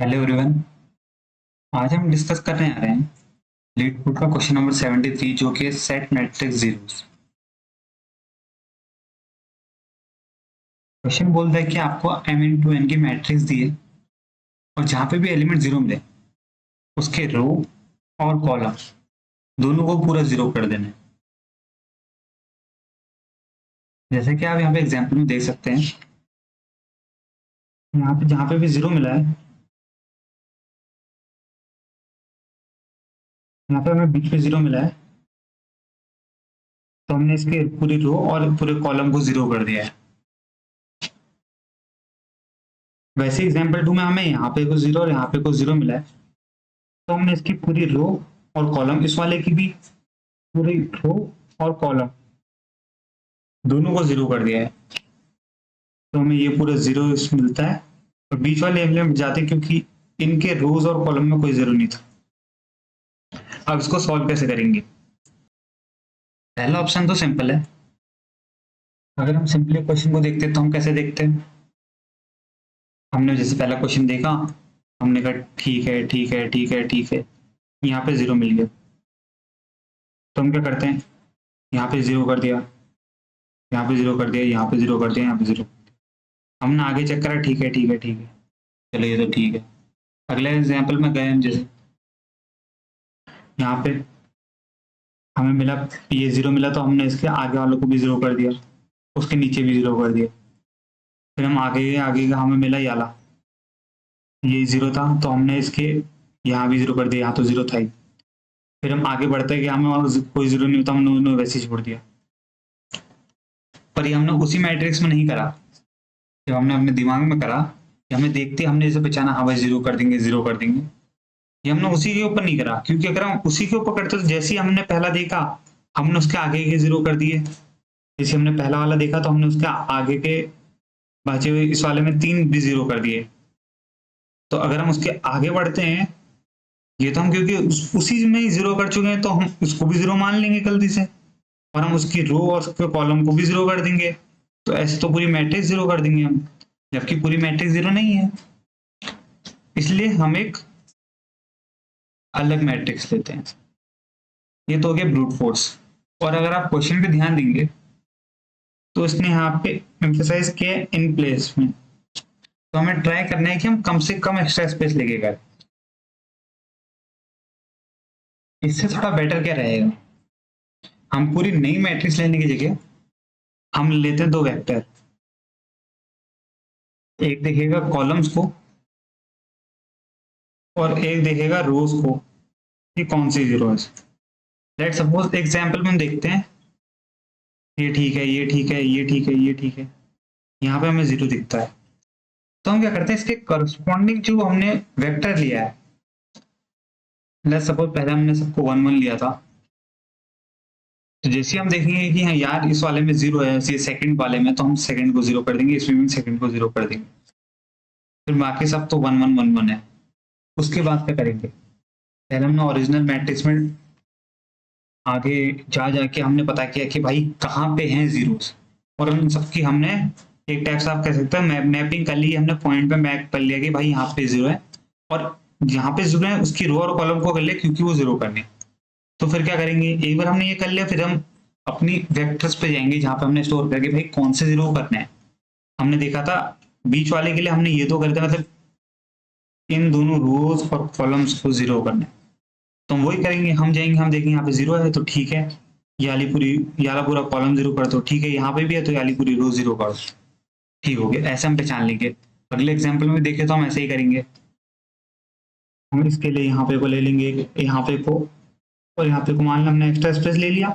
Hello everyone. आज हम discuss करने आ रहे हैं लीड कोड का क्वेश्चन नंबर 73 जो कि है सेट मैट्रिक्स जीरोस। क्वेश्चन बोलता है कि आपको m इंटू n की मैट्रिक्स दी है और जहां पे भी एलिमेंट जीरो मिले उसके रो और कॉलम दोनों को पूरा जीरो कर देना है। जैसे कि आप यहाँ पे एग्जाम्पल में देख सकते हैं, यहाँ पे जहां पे भी जीरो मिला है, यहाँ पे हमें बीच में जीरो मिला है तो हमने इसके पूरी रो और पूरे कॉलम को जीरो कर दिया है। वैसे एग्जाम्पल 2 में हमें यहाँ पे कुछ जीरो और यहाँ पे कुछ जीरो मिला है तो हमने इसकी पूरी रो और कॉलम, इस वाले की भी पूरी रो और कॉलम दोनों को जीरो कर दिया है तो हमें ये पूरा जीरो मिलता है और बीच वाले एलिमेंट जाते क्योंकि इनके रोज और कॉलम में कोई जीरो नहीं था। अब इसको सॉल्व कैसे करेंगे? पहला ऑप्शन तो सिंपल है। अगर हम सिंपली क्वेश्चन को देखते हैं तो हम कैसे देखते हैं, हमने जैसे पहला क्वेश्चन देखा, हमने कहा ठीक है ठीक है ठीक है ठीक है, यहाँ पे जीरो मिल गया तो हम क्या करते हैं, यहाँ पे जीरो कर दिया, यहाँ पे जीरो कर दिया, यहाँ पे जीरो कर दिया, यहाँ पे जीरो, हमने आगे चेक करा ठीक है ठीक है ठीक है, चलो ये तो ठीक है। अगले एग्जाम्पल में गए हम, जैसे यहाँ पे हमें मिला, ये जीरो मिला तो हमने इसके आगे वालों को भी जीरो कर दिया, उसके नीचे भी जीरो कर दिया। फिर हम आगे आगे का हमें मिला याला, ये जीरो था तो हमने इसके यहाँ भी जीरो कर दिया, यहाँ तो जीरो था ही। फिर हम आगे बढ़ते कि हमें वहाँ कोई जीरो नहीं होता, हमने उन्हें वैसे ही छोड़ दिया। पर ये हमने उसी मैट्रिक्स में नहीं करा, जब हमने अपने दिमाग में करा कि हमें देखते हमने जैसे पहचाना, हाँ भाई जीरो कर देंगे जीरो कर देंगे, ये हमने उसी के ऊपर नहीं करा, क्योंकि अगर हम उसी के ऊपर करते तो जैसे ही हमने पहला देखा हमने उसके आगे के जीरो कर दिए। जैसे हमने पहला वाला देखा तो हमने उसके आगे के बचे हुए इस वाले में तीन भी जीरो कर दिए। तो अगर हम उसके आगे बढ़ते हैं, ये तो हम क्योंकि उसी में ही जीरो कर चुके हैं तो हम उसको भी जीरो मान लेंगे गलती से, और हम उसकी रो और उसके कॉलम को भी जीरो कर देंगे, तो ऐसे तो पूरी मैट्रिक्स जीरो कर देंगे हम, जबकि पूरी मैट्रिक्स जीरो नहीं है। इसलिए हम एक अलग मैट्रिक्स लेते हैं। ये तो हो गया ब्रूट फोर्स। और अगर आप क्वेश्चन पे ध्यान देंगे तो इसने यहाँ पे एम्फेसाइज किया इन प्लेस में, तो हमें ट्राई करना है कि हम कम से कम एक्स्ट्रा स्पेस लेके करें। इससे थोड़ा बेटर क्या रहेगा, हम पूरी नई मैट्रिक्स लेने की जगह हम लेते हैं दो वेक्टर, एक देखेगा कॉलम्स को और एक देखेगा रोज को कि कौन सी जीरो है। लेट सपोज एग्जाम्पल में हम देखते हैं, ये ठीक है ये ठीक है ये ठीक है ये ठीक है, यहाँ पे हमें जीरो दिखता है तो हम क्या करते हैं, इसके करस्पॉन्डिंग जो हमने वेक्टर लिया है, लेट सपोज पहले हमने सबको वन वन लिया था, तो जैसे हम देखेंगे कि हाँ यार इस वाले में जीरो है, ऐसे सेकंड वाले में तो हम सेकंड को जीरो कर देंगे, इसमें भी सेकंड को जीरो कर देंगे, फिर बाकी सब तो वन वन वन वन है। उसके बाद क्या करेंगे, पहले हमने ओरिजिनल मैट्रिक्स में आगे जा जाके हमने पता किया कि भाई कहाँ पे हैं जीरोस, और उन सबकी हमने एक टाइप से आप कह सकते हैं मैपिंग कर ली, हमने पॉइंट पे मैप कर लिया कि भाई यहाँ पे जीरो है और यहाँ पे जीरो है उसकी रो और कॉलम को कर लिया क्योंकि वो जीरो करने। तो फिर क्या करेंगे, एक बार हमने ये कर लिया फिर हम अपनी वेक्टर्स पे जाएंगे जहाँ पे हमने स्टोर करके भाई कौन से जीरो करने हैं। हमने देखा था बीच वाले के लिए हमने ये दो कर दिया, मतलब इन दोनों रोज और कॉलम्स को जीरो करना है, तो हम वही करेंगे, हम जाएंगे हम देखेंगे यहाँ पे जीरो है तो ठीक है, ये वाली पूरी ये वाला पूरा कॉलम जीरो कर दो, ठीक है यहाँ पे भी है तो ये वाली पूरी रो जीरो कर दो, ठीक हो गया। ऐसे हम पहचान लेंगे। अगले एग्जाम्पल में देखें तो हम ऐसे ही करेंगे, हम इसके लिए यहाँ पे को ले लेंगे, यहाँ पे को और यहाँ पे को मान लो हमने एक्स्ट्रा स्पेस ले लिया।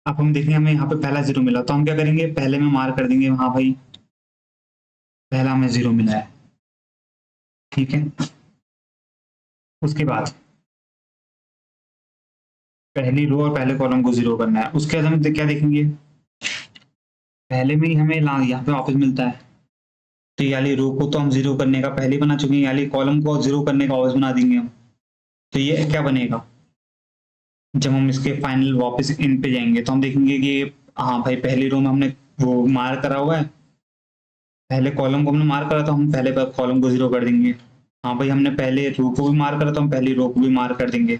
अब हम देखेंगे हमें यहाँ पे पहला जीरो मिला तो हम क्या करेंगे, पहले में मार कर देंगे, हाँ भाई पहला हमें जीरो मिला है, ठीक है। उसके बाद पहली रो और पहले कॉलम को जीरो करना है, उसके बाद हम क्या देखेंगे, पहले में ही हमें यहाँ पे वापस मिलता है तो ये वाली रो को तो हम जीरो करने का पहले बना चुके हैं, ये वाली कॉलम को जीरो करने का वापस बना देंगे हम। तो ये क्या बनेगा, जब हम इसके फाइनल वापस इन पे जाएंगे तो हम देखेंगे कि हाँ भाई पहली रो में हमने वो मार करा हुआ है, पहले कॉलम को हमने मार्क करा तो हम पहले कॉलम को 0 कर देंगे। हाँ भाई, हमने पहले रो को भी मार्क करा तो हम पहली रो को भी मार्क कर देंगे,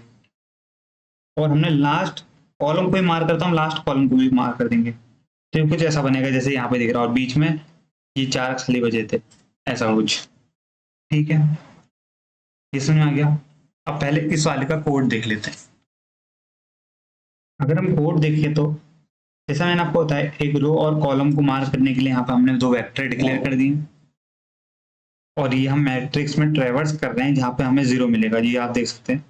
और हमने लास्ट कॉलम को भी मार्क करा तो हम लास्ट कॉलम को भी मार्क कर देंगे। तो ये कुछ ऐसा बनेगा जैसे यहाँ पे दिख रहा है, और बीच में ये 4 खाली बचे थे, ऐसा कुछ। ठीक है, ये समझ में आ गया। अब पहले इस वाले का कोड देख लेते हैं। अगर हम कोड देखें तो जैसा मैंने आपको बताया, एक रो और कॉलम को मार्क करने के लिए यहाँ पे हमने 2 वेक्टर डिक्लेयर कर दिए, और ये हम मैट्रिक्स में ट्रेवर्स कर रहे हैं जहाँ पे हमें 0 मिलेगा। ये आप देख सकते हैं,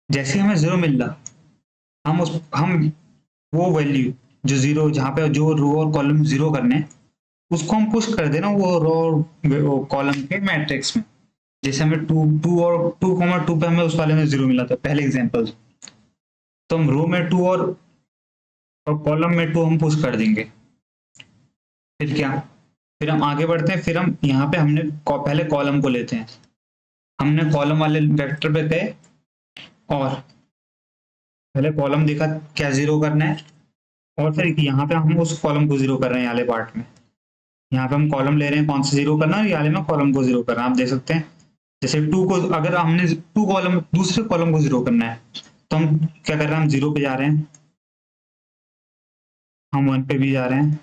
जैसे हमें 0 मिल रहा, हम वो वैल्यू जो 0, जहाँ पे जो रो और कॉलम 0 करने हैं, उसको हम पुश कर देना वो रो और कॉलम के मैट्रिक्स में। जैसे हमें 2 पे हमें उस वाले में 0 मिला था पहले एग्जांपल, तो हम रो में 2 और कॉलम में 2 हम पुश कर देंगे। फिर क्या, फिर हम आगे बढ़ते हैं, फिर हम यहाँ पे हमने पहले कॉलम को लेते हैं। हमने कॉलम वाले वेक्टर पे गए और पहले कॉलम देखा क्या 0 करना है, और फिर यहाँ पे हम उस कॉलम को 0 कर रहे हैं वाले पार्ट में। यहाँ पे हम कॉलम ले रहे हैं, कौन सा 0 करना है, ये वाले में कॉलम को 0 करना है। आप देख सकते हैं, जैसे 2 को अगर हमने 2 कॉलम दूसरे कॉलम को 0 करना है तो हम क्या कर रहे हैं, हम 0 पे जा रहे हैं, हम 1 पे भी जा रहे हैं,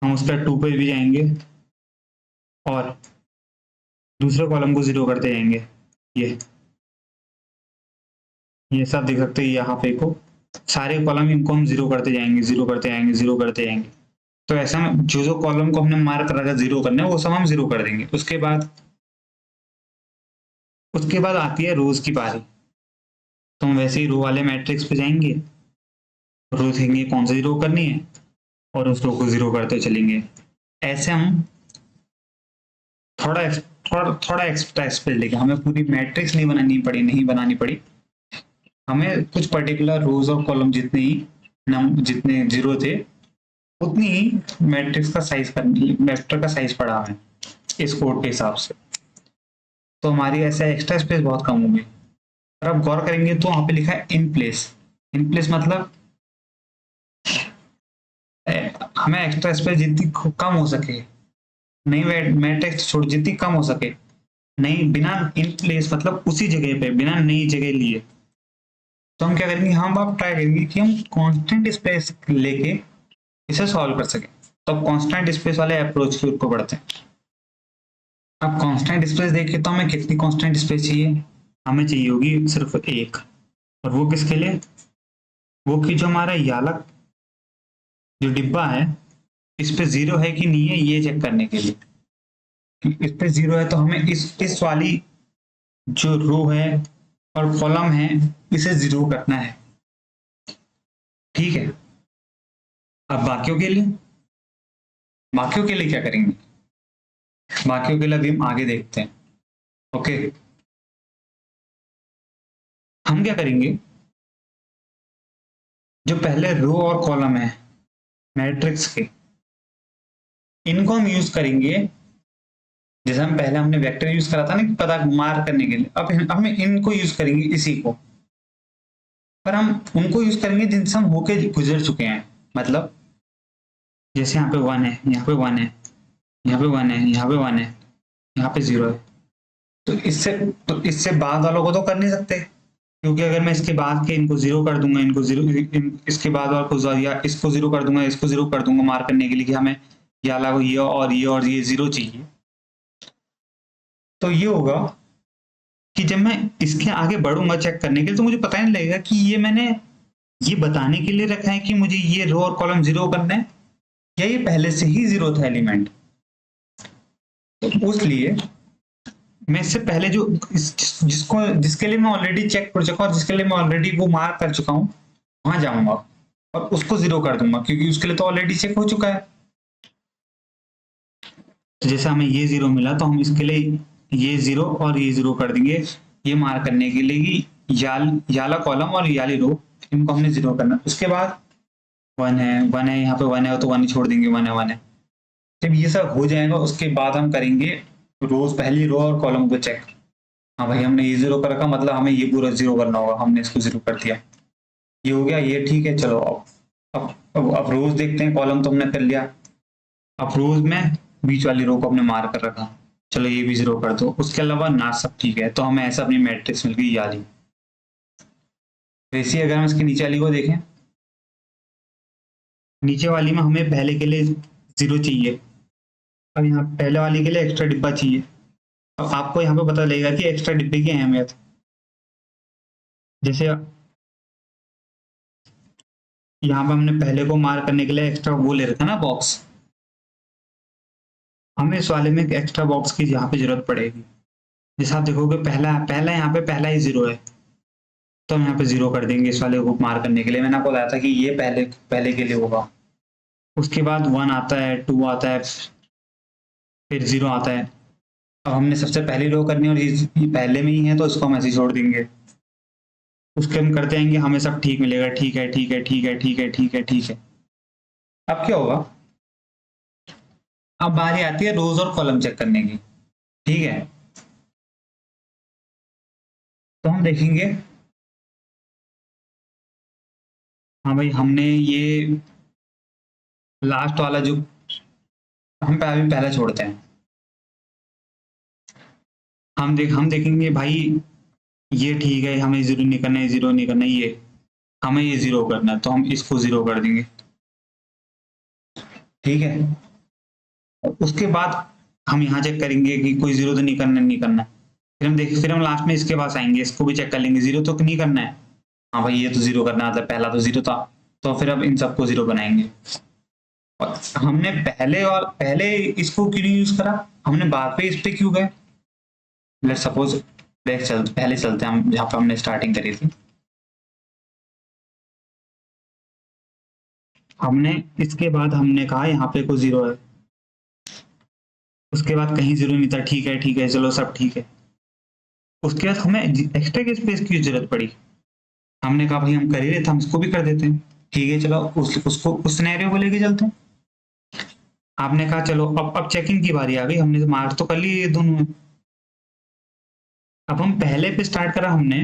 हम उसका 2 पे भी जाएंगे, और दूसरे कॉलम को 0 करते जाएंगे। ये सब देख सकते हैं, यहाँ पे को सारे कॉलम इनको हम 0 करते जाएंगे, 0 करते जाएंगे, 0 करते जाएंगे। तो ऐसा में जो जो कॉलम को हमने मार्क कर रखा 0 करने, वो सब हम 0 कर देंगे। उसके बाद आती है रोज की बारी। तो हम वैसे ही रो वाले मैट्रिक्स पे जाएंगे, रो देखेंगे कौन सा 0 करनी है, और उस रो को 0 करते चलेंगे। ऐसे हम थोड़ा एक्स्ट्रा स्पेस लेके, हमें पूरी मैट्रिक्स नहीं बनानी पड़ी। हमें कुछ पर्टिकुलर रोज और कॉलम जितने 0 थे, उतनी ही मैट्रिक्स का साइज वेक्टर का साइज पड़ा हमें इस कोड के हिसाब से। तो हमारी ऐसा एक्स्ट्रा स्पेस बहुत कम होगी। और अब गौर करेंगे तो वहां पे लिखा है इन प्लेस। इन प्लेस मतलब हमें एक्स्ट्रा स्पेस जितनी कम हो सके, नहीं मैट्रिक्स छोड़, जितनी कम हो सके, नहीं बिना इन प्लेस मतलब उसी जगह पे बिना नई जगह लिए, तो हम क्या करेंगे, हम अब ट्राई करेंगे कि हम कांस्टेंट स्पेस लेके इसे सॉल्व कर सकें। तो अब कांस्टेंट स्पेस वाले अप्रोच के ऊपर बढ़ते हैं। अब कांस्टेंट स्पेस देखें तो हमें कितनी कांस्टेंट स्पेस चाहिए, हमें चाहिए होगी सिर्फ एक। और वो किसके लिए, वो कि जो हमारा याला जो डिब्बा है, इस पे 0 है कि नहीं है ये चेक करने के लिए। इस पे 0 है तो हमें इस वाली जो रो है और कॉलम है, इसे 0 करना है। ठीक है, अब बाकियों के लिए क्या करेंगे, बाकियों के लिए अभी हम आगे देखते हैं। ओके, हम क्या करेंगे, जो पहले रो और कॉलम है मैट्रिक्स के, इनको हम यूज करेंगे। जैसे हम पहले हमने वेक्टर यूज करा था ना कि पता मार्क करने के लिए, अब हम इनको यूज करेंगे इसी को, पर हम उनको यूज करेंगे जिनसे हम होके गुजर चुके हैं। मतलब जैसे यहाँ पे 1 है, यहाँ पे 1 है, यहाँ पे 1 है, यहाँ पे 1 है, यहाँ पे 0 है। तो इससे बाद वालों को तो कर नहीं सकते, क्योंकि अगर मैं इसके बाद के इनको 0 कर दूंगा, इनको 0, इसके बाद वालों को, या इसको 0 कर दूंगा, इसको 0 कर दूंगा मार्क करने के लिए कि हमें याला को ये 0 चाहिए। तो ये होगा कि जब मैं इसके आगे बढ़ूंगा चेक करने के लिए, तो मुझे पता ही नहीं लगेगा कि ये मैंने ये बताने के लिए रखा है कि मुझे ये रो और कॉलम 0 करना है, या ये पहले से ही 0 था एलिमेंट। तो उसलिए मैं इससे पहले जो जिसके लिए मैं ऑलरेडी चेक कर चुका हूँ, जिसके लिए मैं ऑलरेडी वो मार्क कर चुका हूँ, वहां जाऊंगा और उसको 0 कर दूंगा, क्योंकि उसके लिए तो ऑलरेडी चेक हो चुका है। तो जैसे हमें ये 0 मिला, तो हम इसके लिए ये 0 और ये 0 कर देंगे, ये मार्क करने के लिए कि याला कॉलम और याली रो, इनको हमने 0 करना। उसके बाद 1 है, यहाँ पे 1 है तो 1 ही छोड़ देंगे, 1 है। जब ये सब हो जाएगा, उसके बाद हम करेंगे पहली रो और कॉलम को चेक। हाँ भाई, हमने ये 0 कर रखा, मतलब हमें ये पूरा 0 करना होगा, हमने इसको 0 कर दिया, ये हो गया, ये ठीक है। चलो अब रोज देखते हैं, कॉलम तो हमने कर लिया। अब रोज में बीच वाली रो को हमने मार कर रखा, चलो ये भी 0 कर दो। उसके अलावा ना सब ठीक है, तो हमें ऐसा अपनी मैट्रिक्स मिल गई ये वाली। वैसे अगर हम इसके नीचे वाली को देखें, नीचे वाली में हमें पहले के लिए 0 चाहिए, अब यहाँ पहले वाली के लिए एक्स्ट्रा डिब्बा चाहिए। अब आपको यहाँ पे पता लगेगा कि एक्स्ट्रा डिब्बे की अहमियत। जैसे यहाँ पे हमने पहले को मार करने के लिए एक्स्ट्रा वो ले रखा ना बॉक्स, हमें इस वाले में एक एक्स्ट्रा बॉक्स की यहाँ पे जरूरत पड़ेगी। जैसे आप देखोगे पहला पहला यहाँ पे पहला ही 0 है, तो हम यहाँ पे 0 कर देंगे इस वाले को मार करने के लिए। मैंने आपको बताया था कि ये पहले पहले के लिए होगा। उसके बाद 1 आता है, 2 आता है, फिर 0 आता है। अब हमने सबसे पहली रो करनी है और ये पहले में ही है, तो इसको हम ऐसे ही छोड़ देंगे। उसके हम करते आएंगे, हमें सब ठीक मिलेगा, ठीक है ठीक है ठीक है ठीक है ठीक है ठीक है। अब क्या होगा, अब बारी आती है रोज और कॉलम चेक करने की। ठीक है, तो हम देखेंगे, हाँ भाई हमने ये लास्ट वाला जो हम अभी पहला छोड़ते हैं, हम देखेंगे भाई ये ठीक है, हमें 0 नहीं करना है, 0 नहीं करना है, ये हमें ये 0 करना है, तो हम इसको 0 कर देंगे। ठीक है, उसके बाद हम यहाँ चेक करेंगे कि कोई 0 तो नहीं करना, नहीं करना। फिर हम लास्ट में इसके पास आएंगे, इसको भी चेक कर लेंगे, 0 तो नहीं करना है। हाँ भाई ये तो 0 करना था, पहला तो 0 था, तो फिर अब इन सबको 0 बनाएंगे। और हमने पहले इसको क्यों नहीं यूज करा, हमने बाद पे इस पे क्यों गए। लेट सपोज पहले चलते हैं हम जहाँ पे हमने स्टार्टिंग करी थी। हमने इसके बाद हमने कहा यहाँ पे कोई 0 है, उसके बाद कहीं 0 नहीं था, ठीक है चलो सब ठीक है। उसके बाद हमें एक्स्ट्रा के स्पेस की जरूरत पड़ी, हमने कहा भाई हम कर ही रहे थे, हम इसको भी कर देते हैं। ठीक है चलो उसको उस सिनेरियो को लेके चलते हैं। आपने कहा चलो अब चेकिंग की बारी आ गई, हमने मार्क तो कर लिए ये दोनों में। अब हम पहले पे स्टार्ट करा हमने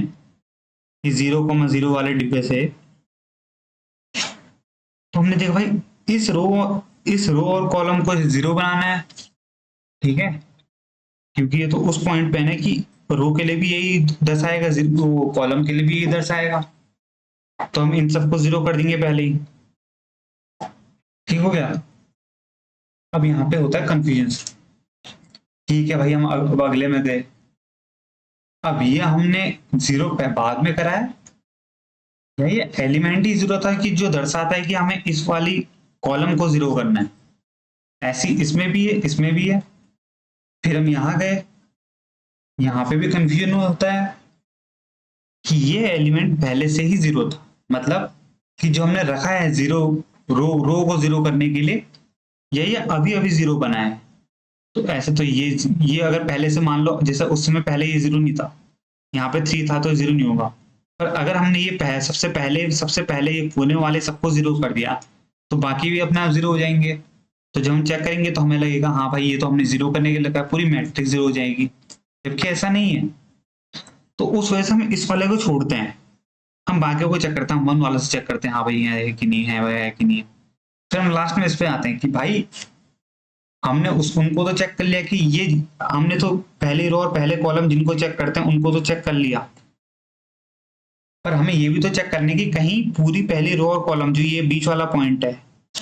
कि 0,0 वाले डिब्बे से, तो हमने देखा भाई इस रो और कॉलम को 0 बनाना है। ठीक है, क्योंकि ये तो उस पॉइंट पे है कि रो के लिए भी यही दर्शाएगा, कॉलम के लिए भी यही दर्शाएगा, तो हम इन सबको 0 कर देंगे पहले ही। ठीक हो गया। अब यहाँ पे होता है कंफ्यूजन। ठीक है भाई, हम अब अगले में गए। अब ये हमने 0 बाद में करा है, ये एलिमेंट ही 0 था कि जो दर्शाता है कि हमें इस वाली कॉलम को 0 करना है। ऐसी इसमें भी है, इसमें भी है। फिर हम यहाँ गए, यहाँ पे भी कंफ्यूजन होता है कि ये एलिमेंट पहले से ही 0 था, मतलब कि जो हमने रखा है 0 रो को 0 करने के लिए, यही अभी अभी 0 बना है। तो ऐसे तो ये अगर पहले से मान लो जैसे उस समय पहले ये 0 नहीं था, यहाँ पे 3 था तो 0 नहीं होगा। पर अगर हमने ये सबसे पहले ये कोने वाले सबको 0 कर दिया, तो बाकी भी अपने आप 0 हो जाएंगे। तो जब हम चेक करेंगे तो हमें लगेगा हाँ भाई ये तो हमने 0 करने के लिए लगा, पूरी मैट्रिक्स 0 हो जाएगी, जबकि ऐसा नहीं है। तो उस वजह से हम इस वाले को छोड़ते हैं, हम बाकी को चेक करते हैं, हम 1 वाले से चेक करते हैं, हाँ भाई है कि नहीं है, वह है कि नहीं है। फिर हम लास्ट में इस पे आते हैं कि भाई हमने उनको तो चेक कर लिया कि ये हमने तो पहले रो और पहले कॉलम जिनको चेक करते हैं उनको तो चेक कर लिया, पर हमें ये भी तो चेक करने की कहीं पूरी पहली रो और कॉलम जो ये बीच वाला पॉइंट है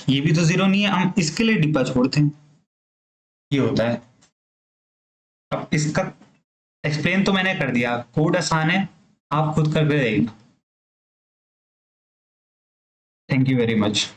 ये भी तो 0 नहीं है, हम इसके लिए डिब्बा छोड़ते हैं। ये होता है। अब इसका एक्सप्लेन तो मैंने कर दिया, कोड आसान है, आप खुद करके देखना। Thank you very much.